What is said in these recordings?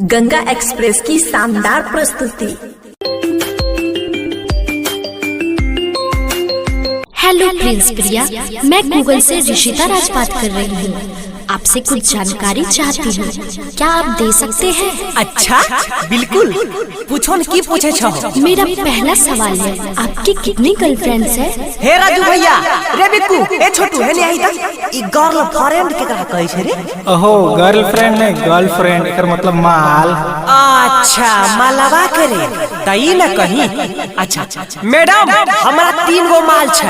Ganga express की शानदार प्रस्तुति। हेलो प्रिंस प्रिया, मैं गूगल से ऋषिता राज बात कर रही हूँ। आपसे कुछ जानकारी चाहती हूँ, क्या आप दे सकते हैं? अच्छा बिल्कुल, पूछो न की पूछे छो। मेरा पहला सवाल है, आपकी कितनी गर्लफ्रेंड्स है? हे राजू भैया, रे बिक्कू, ए छोटू, है नहीं आई तक ई गर्लफ्रेंड के कहा कहे छे रे? ओहो, गर्लफ्रेंड नहीं गर्लफ्रेंड, एकर मतलब माल। अच्छा मालवा करे तई न कहीं। अच्छा मैडम, हमारा 3 गो माल छे।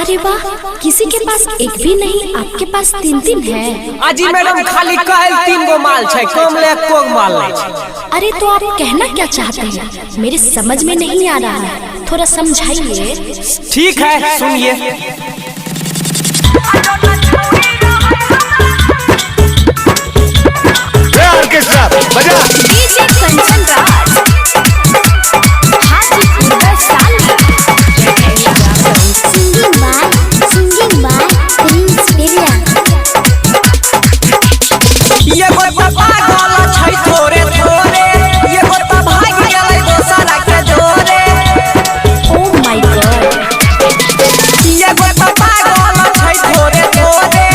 अरे वाह, किसी के पास एक भी नहीं, आपके पास 3 है। अजी मैडम, खाली कहल 3 गो माल छे, कम ले को माल नहीं छे। अरे तो आप कहना क्या चाहते हैं? मेरे समझ में नहीं आ रहा है, थोड़ा समझाइए। ठीक है, सुनिए। ऑर्केस्ट्रा बजा। DJ Kanchan Raj, Hajipur Vaishali. Singing by Prince Priya. ये गोता पागल छै थोरे थोरे, ये गोता भाग गेलै दोसरा के जोरे। ओह माय गॉड, ये गोता पागल छै थोरे थोरे,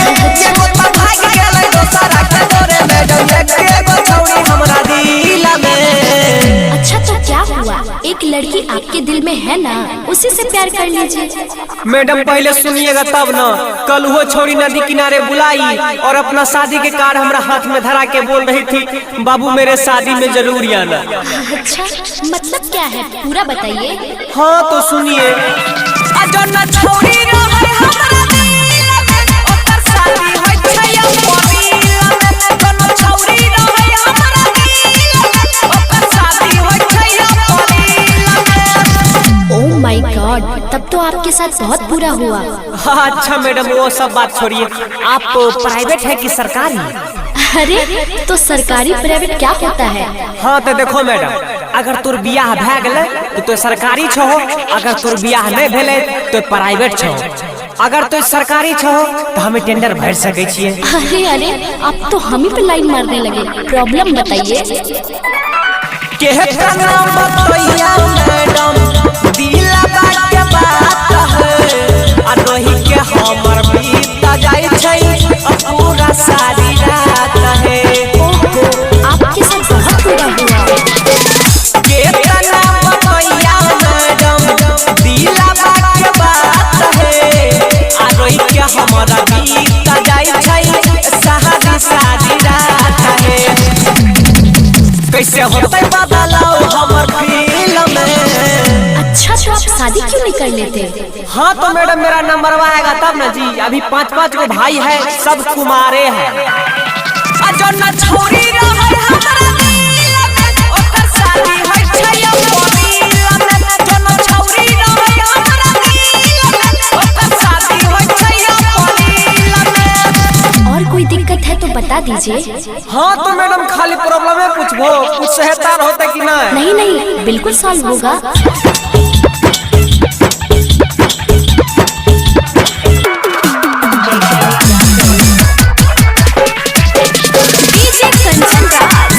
ये गोता भाग गेलै दोसरा के जोरे। मैडम एक गो छौरी हमरा दिल में। अच्छा तो क्या हुआ? एक लड़की आपके दिल में है ना, उसी से प्यार कर लीजिए। मैडम पहले सुनिएगा तब ना। कल वो छोरी नदी किनारे बुलाई और अपना शादी के कार्ड हमरा हाथ में धरा के बोल रही थी, बाबू मेरे शादी में जरूर आना। अच्छा मतलब क्या है, पूरा बताइए। हाँ तो सुनिए। छोरी रहे हमरा दिल में, ओकर शादी होय छै अपनील में। छोरी रहे हमरा दिल में, ओकर शादी होय छै अपनील में। ओह माय गॉड, तब तो आपके साथ बहुत बुरा हुआ। हाँ अच्छा मैडम, वो सब बात छोड़िए। आप प्राइवेट है कि सरकारी? अरे तो सरकारी प्राइवेट क्या होता है? हाँ तो देखो मैडम, अगर तोर बियाह भए गेलै तो सरकारी छो, अगर तोर बियाह नहीं भेलै तो प्राइवेट छो। अगर तो सरकारी छो तो हमें टेंडर भर सके छिए। अरे अरे, आप तो हम ही पे लाइन मारने लगे। प्रॉब्लम बताइए। केहका नाम बतैया मैडम, दिला बात के बात है। आ रही के हमर बीत जाई छै पूरा सारी रात है। ओहो, आपके साथ बहुत बुरा हुआ। केहका नाम बतैया मैडम, दिला बात के बात है। आ रही के हमरा बीत जाई छै सारी रात है। कैसे होतै बदलाव हमर दिल में? अच्छा तो आप शादी क्यों नहीं कर लेते? हाँ तो मैडम, मेरा नंबर आएगा तब ना जी। अभी 5 गो भाई है, सब कुमारे हैं। छोरी रहे हमरा दिल में, ओकर शादी होय छै अपनील में। छोरी रहे हमरा दिल में, ओकर शादी होय छै अपनील में। और कोई दिक्कत है तो बता दीजिए। हाँ तो मैडम, खाली प्रॉब्लम है पूछबो, कुछ सेहतार होता कि नहीं? नहीं नहीं, बिल्कुल सॉल्व होगा। DJ Kanchan Raj,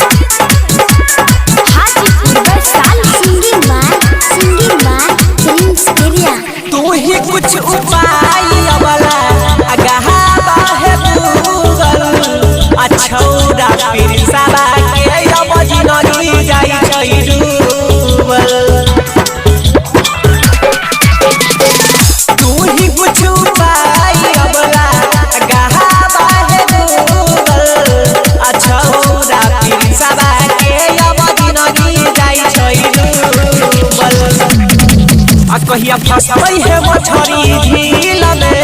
Hajipur Vaishali. Singing by Prince Priya. तू ही कुछ उपाय वाला अगहा बाहे गूगल। अछौरा पिरसाबा के अब जिनगी जाई छै डूबल। तू ही कुछ उपाय वाला अगहा बाहे गूगल। अछौरा पिरसाबा के अब जिनगी जाई छै डूबल। आ कहिया फंसबै है मछरी झील में,